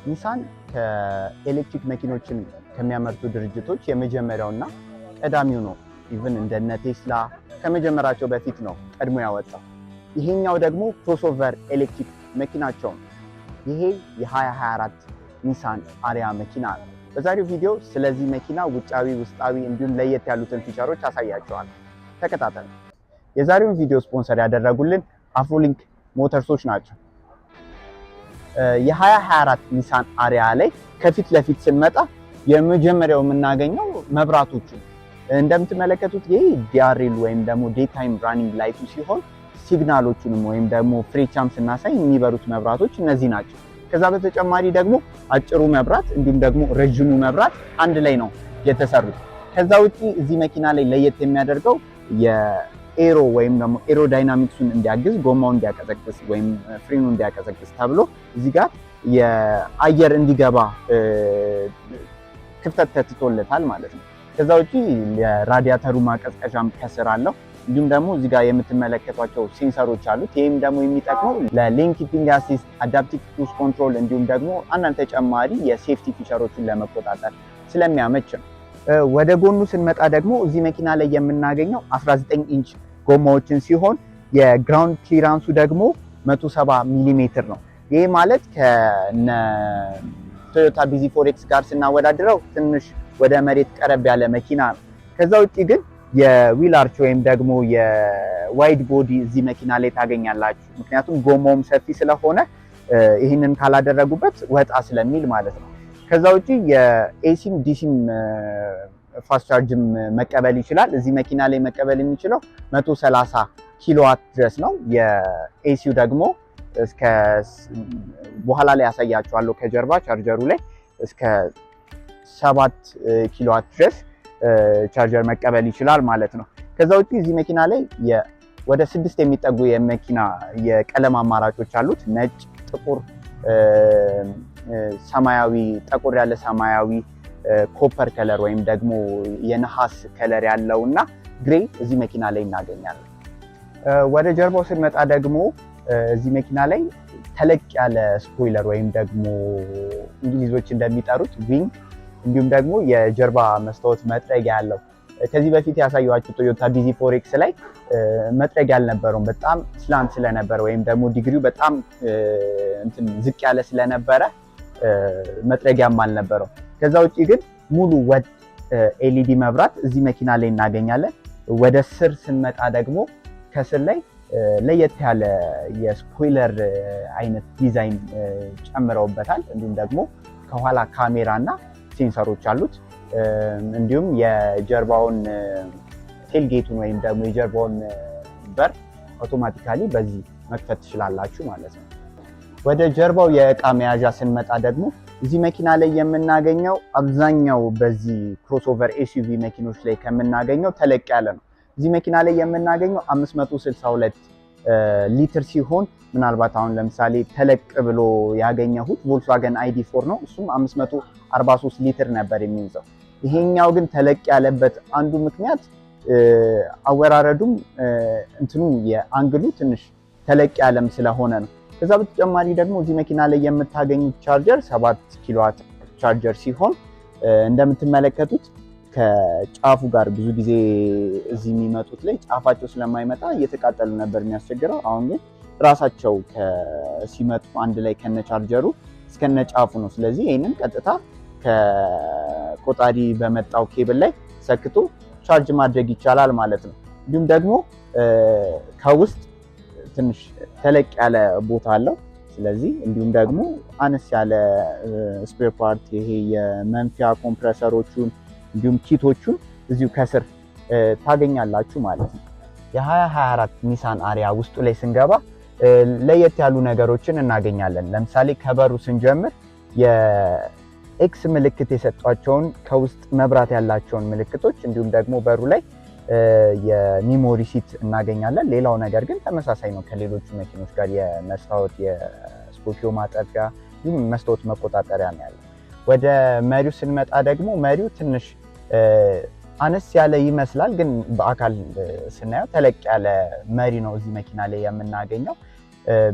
ኒሳን ከኤሌክትሪክ መኪኖችን ከሚያመርቱ ድርጅቶች የመጀመሪያውና ቀዳሚው ነው። ኢቭን እንደነ ቴስላ ከመጀመራቸው በፊት ነው ቀድሞ ያወጣው። ይሄኛው ደግሞ ክሮስኦቨር ኤሌክትሪክ መኪናቸው ነው። ይሄ የ2024 ኒሳን አሪያ መኪና ነው። በዛሬው ቪዲዮ ስለዚህ መኪና ውጫዊ፣ ውስጣዊ እንዲሁም ለየት ያሉትን ፊቸሮች አሳያቸዋለሁ። ተከታተሉ። የዛሬውን ቪዲዮ ስፖንሰር ያደረጉልን አፍሮሊንክ ሞተርሶች ናቸው። የ2024 ኒሳን አሪያ ላይ ከፊት ለፊት ስንመጣ የመጀመሪያው የምናገኘው መብራቶቹ እንደምትመለከቱት ይሄ ዲአርኤል ወይም ደግሞ ዴይ ታይም ራኒንግ ላይቱ ሲሆን ሲግናሎቹንም ወይም ደግሞ ፍሬቻም ስናሳይ የሚበሩት መብራቶች እነዚህ ናቸው። ከዛ በተጨማሪ ደግሞ አጭሩ መብራት እንዲሁም ደግሞ ረጅሙ መብራት አንድ ላይ ነው የተሰሩት። ከዛ ውጪ እዚህ መኪና ላይ ለየት የሚያደርገው የኤሮ ወይም ደግሞ ኤሮዳይናሚክሱን እንዲያግዝ ጎማው እንዲያቀዘቅዝ ወይም ፍሬኑ እንዲያቀዘቅዝ ተብሎ እዚህ ጋር የአየር እንዲገባ ክፍተት ተትቶለታል ማለት ነው። ከዛ ውጪ የራዲያተሩ ማቀዝቀዣም ከስር አለው። እንዲሁም ደግሞ እዚህ ጋር የምትመለከቷቸው ሴንሰሮች አሉት። ይህም ደግሞ የሚጠቅመው ለሌን ኪፒንግ አሲስት፣ አዳፕቲቭ ክሩዝ ኮንትሮል እንዲሁም ደግሞ አንዳንድ ተጨማሪ የሴፍቲ ፊቸሮችን ለመቆጣጠር ስለሚያመች ነው። ወደ ጎኑ ስንመጣ ደግሞ እዚህ መኪና ላይ የምናገኘው 19 ኢንች ጎማዎችን ሲሆን የግራውንድ ክሊራንሱ ደግሞ 170 ሚሊ ሜትር ነው። ይህ ማለት ከነ ቶዮታ ቢዚ4ኤክስ ጋር ስናወዳድረው ትንሽ ወደ መሬት ቀረብ ያለ መኪና ነው። ከዛ ውጪ ግን የዊል አርች ወይም ደግሞ የዋይድ ቦዲ እዚህ መኪና ላይ ታገኛላችሁ። ምክንያቱም ጎማውም ሰፊ ስለሆነ ይህንን ካላደረጉበት ወጣ ስለሚል ማለት ነው። ከዛ ውጪ የኤሲም ዲሲም ፋስት ቻርጅም መቀበል ይችላል። እዚህ መኪና ላይ መቀበል የሚችለው 130 ኪሎዋት ድረስ ነው። የኤሲው ደግሞ እስከ በኋላ ላይ ያሳያችኋለሁ ከጀርባ ቻርጀሩ ላይ እስከ 7 ኪሎዋት ድረስ ቻርጀር መቀበል ይችላል ማለት ነው። ከዛ ውጪ እዚህ መኪና ላይ ወደ 6 የሚጠጉ የመኪና የቀለም አማራጮች አሉት። ነጭ፣ ጥቁር፣ ሰማያዊ፣ ጠቆር ያለ ሰማያዊ፣ ኮፐር ከለር ወይም ደግሞ የነሐስ ከለር ያለውና ግሬ እዚህ መኪና ላይ እናገኛለን። ወደ ጀርባው ስንመጣ ደግሞ እዚህ መኪና ላይ ተለቅ ያለ ስፖይለር ወይም ደግሞ እንግሊዞች እንደሚጠሩት ዊንግ እንዲሁም ደግሞ የጀርባ መስታወት መጥረጊያ ያለው። ከዚህ በፊት ያሳየኋችሁ ቶዮታ ቢዚ4ኤክስ ላይ መጥረጊያ አልነበረውም። በጣም ስላንት ስለነበረ ወይም ደግሞ ዲግሪው በጣም ዝቅ ያለ ስለነበረ መጥረጊያም አልነበረው። ከዛ ውጪ ግን ሙሉ ወጥ ኤልኢዲ መብራት እዚህ መኪና ላይ እናገኛለን። ወደ ስር ስንመጣ ደግሞ ከስር ላይ ለየት ያለ የስፖይለር አይነት ዲዛይን ጨምረውበታል። እንዲሁም ደግሞ ከኋላ ካሜራና ሴንሰሮች አሉት። እንዲሁም የጀርባውን ቴልጌቱን ወይም ደግሞ የጀርባውን በር አውቶማቲካሊ በዚህ መክፈት ትችላላችሁ ማለት ነው። ወደ ጀርባው የእቃ መያዣ ስንመጣ ደግሞ እዚህ መኪና ላይ የምናገኘው አብዛኛው በዚህ ክሮስኦቨር ኤስዩቪ መኪኖች ላይ ከምናገኘው ተለቅ ያለ ነው። እዚህ መኪና ላይ የምናገኘው 562 ሊትር ሲሆን ምናልባት አሁን ለምሳሌ ተለቅ ብሎ ያገኘሁት ቮልክስዋገን ID4 ነው። እሱም 543 ሊትር ነበር የሚይዘው። ይሄኛው ግን ተለቅ ያለበት አንዱ ምክንያት አወራረዱም የአንግሉ ትንሽ ተለቅ ያለም ስለሆነ ነው። ከዛ በተጨማሪ ደግሞ እዚህ መኪና ላይ የምታገኙት ቻርጀር 7 ኪሎዋት ቻርጀር ሲሆን እንደምትመለከቱት ከጫፉ ጋር ብዙ ጊዜ እዚህ የሚመጡት ላይ ጫፋቸው ስለማይመጣ እየተቃጠሉ ነበር የሚያስቸግረው። አሁን ግን ራሳቸው ሲመጡ አንድ ላይ ከነ ቻርጀሩ እስከነ ጫፉ ነው። ስለዚህ ይሄንን ቀጥታ ከቆጣሪ በመጣው ኬብል ላይ ሰክቶ ቻርጅ ማድረግ ይቻላል ማለት ነው። እንዲሁም ደግሞ ከውስጥ ትንሽ ተለቅ ያለ ቦታ አለው። ስለዚህ እንዲሁም ደግሞ አነስ ያለ ስፔር ፓርት ይሄ የመንፊያ ኮምፕረሰሮቹን እንዲሁም ኪቶቹን እዚሁ ከስር ታገኛላችሁ ማለት ነው። የ2024 ኒሳን አሪያ ውስጡ ላይ ስንገባ ለየት ያሉ ነገሮችን እናገኛለን። ለምሳሌ ከበሩ ስንጀምር የኤክስ ምልክት የሰጧቸውን ከውስጥ መብራት ያላቸውን ምልክቶች እንዲሁም ደግሞ በሩ ላይ የሚሞሪ ሲት እናገኛለን። ሌላው ነገር ግን ተመሳሳይ ነው ከሌሎቹ መኪኖች ጋር የመስታወት የስፖኪዮ ማጠፊያ እንዲሁም መስታወት መቆጣጠሪያ ነው ያለው። ወደ መሪው ስንመጣ ደግሞ መሪው ትንሽ አነስ ያለ ይመስላል፣ ግን በአካል ስናየው ተለቅ ያለ መሪ ነው እዚህ መኪና ላይ የምናገኘው።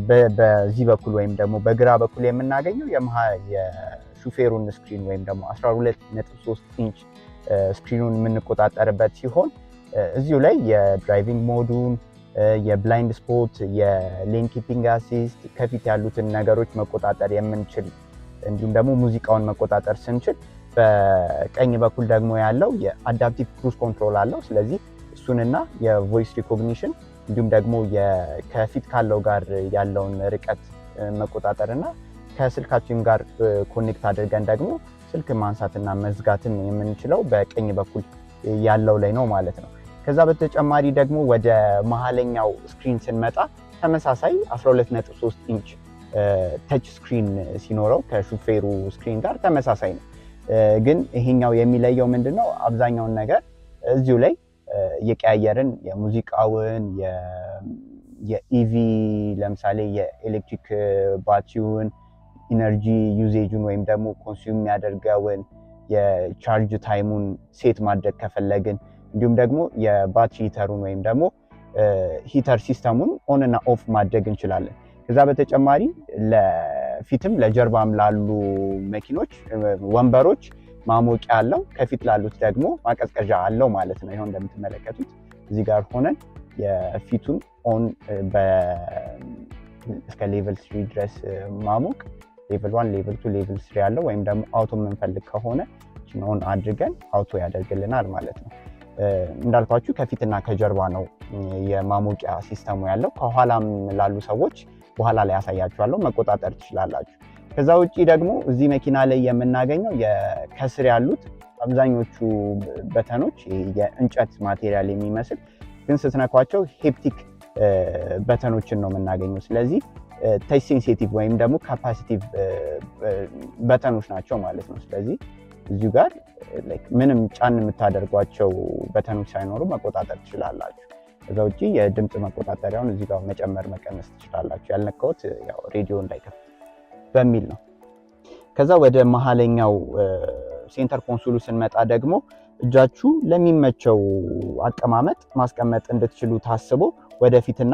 በዚህ በኩል ወይም ደግሞ በግራ በኩል የምናገኘው የሹፌሩን ስክሪን ወይም ደግሞ 12.3 ኢንች ስክሪኑን የምንቆጣጠርበት ሲሆን እዚሁ ላይ የድራይቪንግ ሞዱን፣ የብላይንድ ስፖት፣ የሌን ኪፒንግ አሲስት ከፊት ያሉትን ነገሮች መቆጣጠር የምንችል እንዲሁም ደግሞ ሙዚቃውን መቆጣጠር ስንችል በቀኝ በኩል ደግሞ ያለው የአዳፕቲቭ ክሩዝ ኮንትሮል አለው። ስለዚህ እሱንና የቮይስ ሪኮግኒሽን እንዲሁም ደግሞ ከፊት ካለው ጋር ያለውን ርቀት መቆጣጠርና ከስልካችን ጋር ኮኔክት አድርገን ደግሞ ስልክ ማንሳትና መዝጋትን የምንችለው በቀኝ በኩል ያለው ላይ ነው ማለት ነው። ከዛ በተጨማሪ ደግሞ ወደ መሀለኛው ስክሪን ስንመጣ ተመሳሳይ 12.3 ኢንች ተች ስክሪን ሲኖረው ከሹፌሩ ስክሪን ጋር ተመሳሳይ ነው። ግን ይሄኛው የሚለየው ምንድነው? አብዛኛውን ነገር እዚሁ ላይ የቀያየርን የሙዚቃውን የኢቪ ለምሳሌ የኤሌክትሪክ ባትሪውን ኢነርጂ ዩዜጁን ወይም ደግሞ ኮንሱም የሚያደርገውን የቻርጅ ታይሙን ሴት ማድረግ ከፈለግን እንዲሁም ደግሞ የባትሪ ሂተሩን ወይም ደግሞ ሂተር ሲስተሙን ኦን እና ኦፍ ማድረግ እንችላለን። ከዛ በተጨማሪ ለፊትም ለጀርባም ላሉ መኪኖች ወንበሮች ማሞቂያ አለው፣ ከፊት ላሉት ደግሞ ማቀዝቀዣ አለው ማለት ነው። ይሄው እንደምትመለከቱት እዚህ ጋር ሆነን የፊቱን ኦን እስከ ሌቭል 3 ድረስ ማሞቅ ሌቭል 1 ሌቭል 2 ሌቭል 3 ያለው ወይም ደግሞ አውቶ የምንፈልግ ከሆነ ኦን አድርገን አውቶ ያደርግልናል ማለት ነው። እንዳልኳችሁ ከፊትና ከጀርባ ነው የማሞቂያ ሲስተሙ ያለው። ከኋላም ላሉ ሰዎች በኋላ ላይ ያሳያችኋለሁ፣ መቆጣጠር ትችላላችሁ። ከዛ ውጪ ደግሞ እዚህ መኪና ላይ የምናገኘው ከስር ያሉት አብዛኞቹ በተኖች የእንጨት ማቴሪያል የሚመስል ግን ስትነኳቸው ሄፕቲክ በተኖችን ነው የምናገኘው። ስለዚህ ተች ሴንሲቲቭ ወይም ደግሞ ካፓሲቲቭ በተኖች ናቸው ማለት ነው። ስለዚህ እዚሁ ጋር ምንም ጫን የምታደርጓቸው በተኖች ሳይኖሩ መቆጣጠር ትችላላችሁ። ከዛ ውጪ የድምፅ መቆጣጠሪያውን እዚህ ጋር መጨመር መቀነስ ትችላላችሁ። ያልነካሁት ያው ሬዲዮ እንዳይከፍት በሚል ነው። ከዛ ወደ መሀለኛው ሴንተር ኮንሶሉ ስንመጣ ደግሞ እጃችሁ ለሚመቸው አቀማመጥ ማስቀመጥ እንድትችሉ ታስቦ ወደፊትና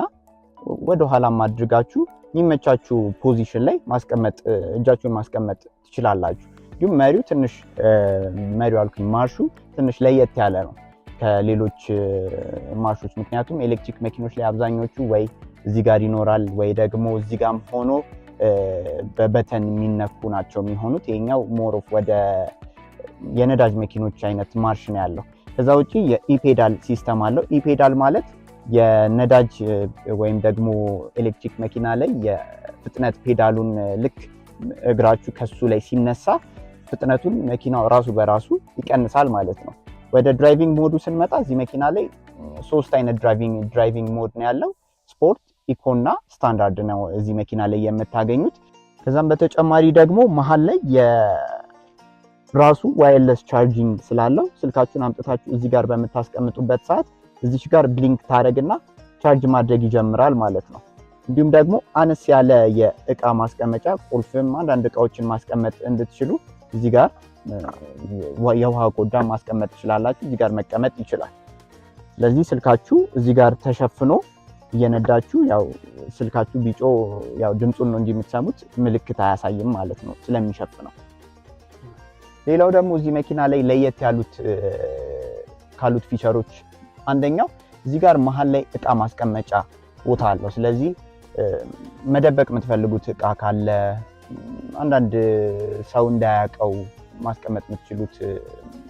ወደ ኋላም አድርጋችሁ የሚመቻችሁ ፖዚሽን ላይ እጃችሁን ማስቀመጥ ትችላላችሁ። እንዲሁም መሪው አልኩኝ ማርሹ ትንሽ ለየት ያለ ነው ከሌሎች ማርሾች። ምክንያቱም ኤሌክትሪክ መኪኖች ላይ አብዛኞቹ ወይ እዚህ ጋር ይኖራል ወይ ደግሞ እዚህ ጋርም ሆኖ በበተን የሚነኩ ናቸው የሚሆኑት። ይሄኛው ሞር ኦፍ ወደ የነዳጅ መኪኖች አይነት ማርሽ ነው ያለው። ከዛ ውጪ የኢፔዳል ሲስተም አለው። ኢፔዳል ማለት የነዳጅ ወይም ደግሞ ኤሌክትሪክ መኪና ላይ የፍጥነት ፔዳሉን ልክ እግራችሁ ከሱ ላይ ሲነሳ ፍጥነቱን መኪናው ራሱ በራሱ ይቀንሳል ማለት ነው። ወደ ድራይቪንግ ሞዱ ስንመጣ እዚህ መኪና ላይ 3 አይነት ድራይቪንግ ሞድ ነው ያለው። ስፖርት፣ ኢኮ እና ስታንዳርድ ነው እዚህ መኪና ላይ የምታገኙት። ከዛም በተጨማሪ ደግሞ መሀል ላይ የራሱ ዋየርለስ ቻርጂንግ ስላለው ስልካችሁን አምጥታችሁ እዚህ ጋር በምታስቀምጡበት ሰዓት እዚች ጋር ብሊንክ ታደርግና ቻርጅ ማድረግ ይጀምራል ማለት ነው። እንዲሁም ደግሞ አነስ ያለ የእቃ ማስቀመጫ ቁልፍም አንዳንድ እቃዎችን ማስቀመጥ እንድትችሉ እዚህ ጋር የውሃ ቆዳ ማስቀመጥ ትችላላችሁ። እዚህ ጋር መቀመጥ ይችላል። ስለዚህ ስልካችሁ እዚህ ጋር ተሸፍኖ እየነዳችሁ ያው ስልካችሁ ቢጮ ያው ድምጹን ነው እንጂ የምትሰሙት ምልክት አያሳይም ማለት ነው ስለሚሸፍነው። ሌላው ደግሞ እዚህ መኪና ላይ ለየት ካሉት ፊቸሮች አንደኛው እዚህ ጋር መሀል ላይ እቃ ማስቀመጫ ቦታ አለው። ስለዚህ መደበቅ የምትፈልጉት እቃ ካለ አንዳንድ ሰው እንዳያውቀው ማስቀመጥ የምትችሉት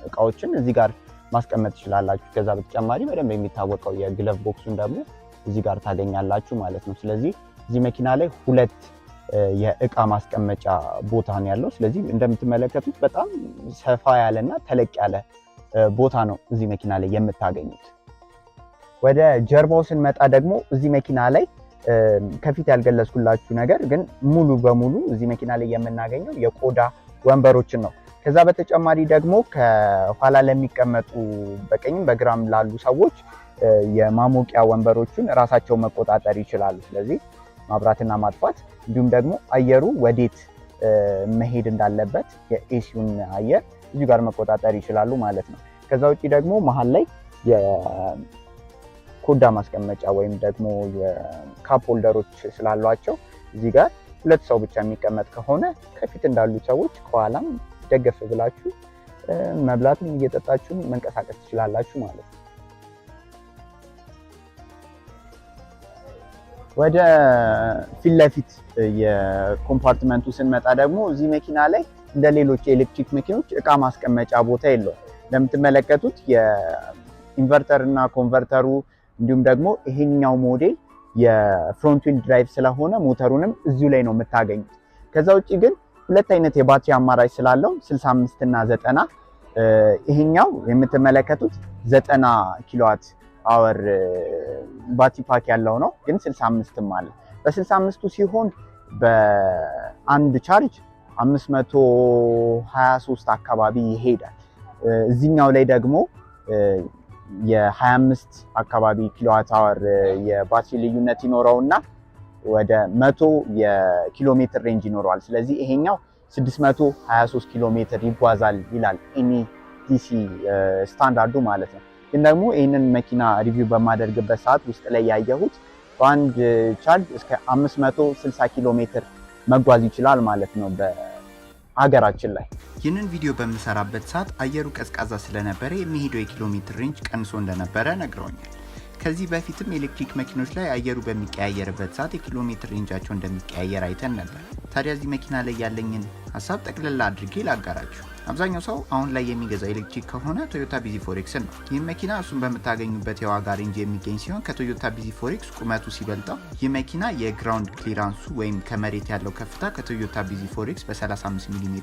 እቃዎችን እዚህ ጋር ማስቀመጥ ትችላላችሁ። ከዛ በተጨማሪ በደንብ የሚታወቀው የግለቭ ቦክሱን ደግሞ እዚህ ጋር ታገኛላችሁ ማለት ነው። ስለዚህ እዚህ መኪና ላይ 2 የእቃ ማስቀመጫ ቦታ ነው ያለው። ስለዚህ እንደምትመለከቱት በጣም ሰፋ ያለና ተለቅ ያለ ቦታ ነው እዚህ መኪና ላይ የምታገኙት። ወደ ጀርባው ስንመጣ ደግሞ እዚህ መኪና ላይ ከፊት ያልገለጽኩላችሁ ነገር ግን ሙሉ በሙሉ እዚህ መኪና ላይ የምናገኘው የቆዳ ወንበሮችን ነው። ከዛ በተጨማሪ ደግሞ ከኋላ ለሚቀመጡ በቀኝም በግራም ላሉ ሰዎች የማሞቂያ ወንበሮችን ራሳቸው መቆጣጠር ይችላሉ። ስለዚህ ማብራትና ማጥፋት እንዲሁም ደግሞ አየሩ ወዴት መሄድ እንዳለበት የኤሲውን አየር እዚህ ጋር መቆጣጠር ይችላሉ ማለት ነው። ከዛ ውጪ ደግሞ መሀል ላይ የኮዳ ማስቀመጫ ወይም ደግሞ የካፕ ሆልደሮች ስላሏቸው እዚህ ጋር ሁለት ሰው ብቻ የሚቀመጥ ከሆነ ከፊት እንዳሉ ሰዎች ከኋላም ደገፍ ብላችሁ መብላትም እየጠጣችሁ መንቀሳቀስ ትችላላችሁ ማለት ነው። ወደ ፊት ለፊት የኮምፓርትመንቱ ስንመጣ ደግሞ እዚህ መኪና ላይ እንደ ሌሎች የኤሌክትሪክ መኪኖች እቃ ማስቀመጫ ቦታ የለውም። እንደምትመለከቱት የኢንቨርተር እና ኮንቨርተሩ እንዲሁም ደግሞ ይሄኛው ሞዴል የፍሮንት ዊል ድራይቭ ስለሆነ ሞተሩንም እዚሁ ላይ ነው የምታገኙት። ከዛ ውጪ ግን ሁለት አይነት የባትሪ አማራጭ ስላለው 65 እና 90 ይሄኛው የምትመለከቱት 90 ኪሎዋት አወር ባትሪ ፓክ ያለው ነው፣ ግን 65ም አለ። በ65ቱ ሲሆን በአንድ ቻርጅ 523 አካባቢ ይሄዳል። እዚህኛው ላይ ደግሞ የ25 አካባቢ ኪሎዋት አወር የባትሪ ልዩነት ይኖረውና ወደ 100 የኪሎ ሜትር ሬንጅ ይኖረዋል። ስለዚህ ይሄኛው 623 ኪሎ ሜትር ይጓዛል ይላል ኤንኢዲሲ ስታንዳርዱ ማለት ነው። ግን ደግሞ ይህንን መኪና ሪቪው በማደርግበት ሰዓት ውስጥ ላይ ያየሁት በአንድ ቻርጅ እስከ 560 ኪሎ ሜትር መጓዝ ይችላል ማለት ነው በሀገራችን ላይ። ይህንን ቪዲዮ በምሰራበት ሰዓት አየሩ ቀዝቃዛ ስለነበረ የሚሄደው የኪሎ ሜትር ሬንጅ ቀንሶ እንደነበረ ነግረውኛል። ከዚህ በፊትም ኤሌክትሪክ መኪኖች ላይ አየሩ በሚቀያየርበት ሰዓት የኪሎ ሜትር ሬንጃቸው እንደሚቀያየር አይተን ነበር። ታዲያ እዚህ መኪና ላይ ያለኝን ሀሳብ ጠቅልላ አድርጌ ላጋራችሁ። አብዛኛው ሰው አሁን ላይ የሚገዛው ኤሌክትሪክ ከሆነ ቶዮታ ቢዚ4ኤክስ ነው። ይህ መኪና እሱን በምታገኙበት የዋጋ ሬንጅ የሚገኝ ሲሆን ከቶዮታ ቢዚ4ኤክስ ቁመቱ ሲበልጠው ይህ መኪና የግራውንድ ክሊራንሱ ወይም ከመሬት ያለው ከፍታ ከቶዮታ ቢዚ4ኤክስ በ35 ሚሜ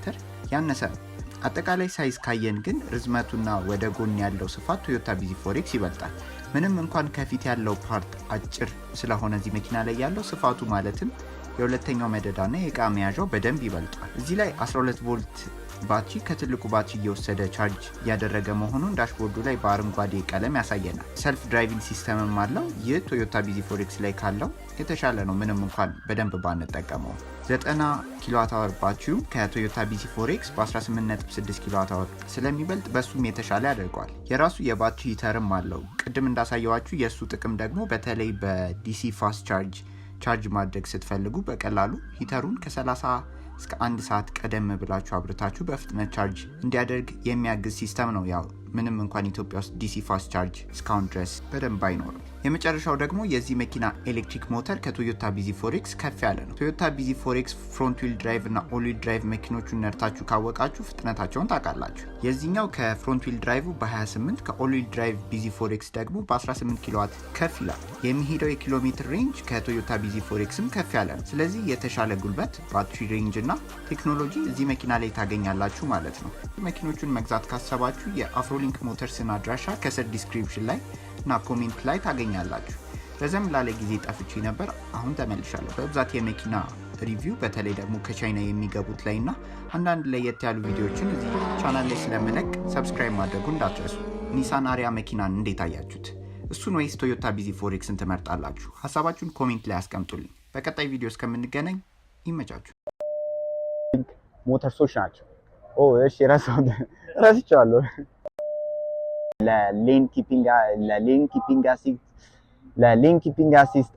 ያነሰ ነው። አጠቃላይ ሳይዝ ካየን ግን ርዝመቱና ወደ ጎን ያለው ስፋት ቶዮታ ቢዚ4ኤክስ ይበልጣል። ምንም እንኳን ከፊት ያለው ፓርት አጭር ስለሆነ እዚህ መኪና ላይ ያለው ስፋቱ ማለትም የሁለተኛው መደዳና የእቃ መያዣው በደንብ ይበልጣል። እዚህ ላይ 12 ቮልት ባትሪ ከትልቁ ባትሪ እየወሰደ ቻርጅ እያደረገ መሆኑን ዳሽቦርዱ ላይ በአረንጓዴ ቀለም ያሳየናል። ሰልፍ ድራይቪንግ ሲስተምም አለው። ይህ ቶዮታ ቢዚ4ኤክስ ላይ ካለው የተሻለ ነው፣ ምንም እንኳን በደንብ ባንጠቀመው። 90 ኪሎዋት አወር ባትሪው ከቶዮታ ቢዚ4ኤክስ በ18.6 ኪሎዋት አወር ስለሚበልጥ በሱም የተሻለ ያደርገዋል። የራሱ የባትሪ ሂተርም አለው። ቅድም እንዳሳየዋችሁ የእሱ ጥቅም ደግሞ በተለይ በዲሲ ፋስት ቻርጅ ማድረግ ስትፈልጉ በቀላሉ ሂተሩን ከ30 እስከ 1 ሰዓት ቀደም ብላችሁ አብርታችሁ በፍጥነት ቻርጅ እንዲያደርግ የሚያግዝ ሲስተም ነው። ያው ምንም እንኳን ኢትዮጵያ ውስጥ ዲሲ ፋስት ቻርጅ እስካሁን ድረስ በደንብ አይኖርም። የመጨረሻው ደግሞ የዚህ መኪና ኤሌክትሪክ ሞተር ከቶዮታ ቢዚ4ኤክስ ከፍ ያለ ነው። ቶዮታ ቢዚ4ኤክስ ፍሮንት ዊል ድራይቭ እና ኦል ዊል ድራይቭ መኪኖቹን ነድታችሁ ካወቃችሁ ፍጥነታቸውን ታውቃላችሁ። የዚህኛው ከፍሮንት ዊል ድራይቭ በ28 ከኦል ዊል ድራይቭ ቢዚ4ኤክስ ደግሞ በ18 ኪሎዋት ከፍ ይላል። የሚሄደው የኪሎ ሜትር ሬንጅ ከቶዮታ ቢዚ4ኤክስም ከፍ ያለ ነው። ስለዚህ የተሻለ ጉልበት፣ ባትሪ ሬንጅ እና ቴክኖሎጂ እዚህ መኪና ላይ ታገኛላችሁ ማለት ነው። መኪኖቹን መግዛት ካሰባችሁ የአፍሮሊንክ ሞተርስን አድራሻ ከስር ዲስክሪፕሽን ላይ እና ኮሜንት ላይ ታገኛላችሁ። ረዘም ላለ ጊዜ ጠፍቼ ነበር፣ አሁን ተመልሻለሁ። በብዛት የመኪና ሪቪው በተለይ ደግሞ ከቻይና የሚገቡት ላይ እና አንዳንድ ለየት ያሉ ቪዲዮዎችን እዚህ ቻናል ላይ ስለመለቅ ሰብስክራይብ ማድረጉ እንዳትረሱ። ኒሳን አሪያ መኪናን እንዴት አያችሁት? እሱን ወይስ ቶዮታ ቢዚ4ኤክስን ትመርጣላችሁ? ሀሳባችሁን ኮሜንት ላይ አስቀምጡልኝ። በቀጣይ ቪዲዮ እስከምንገናኝ ይመቻችሁ። ሞተርሶች ናቸው። እሺ ረስቻለሁ። ለሌን ኪፒንግ አሲስት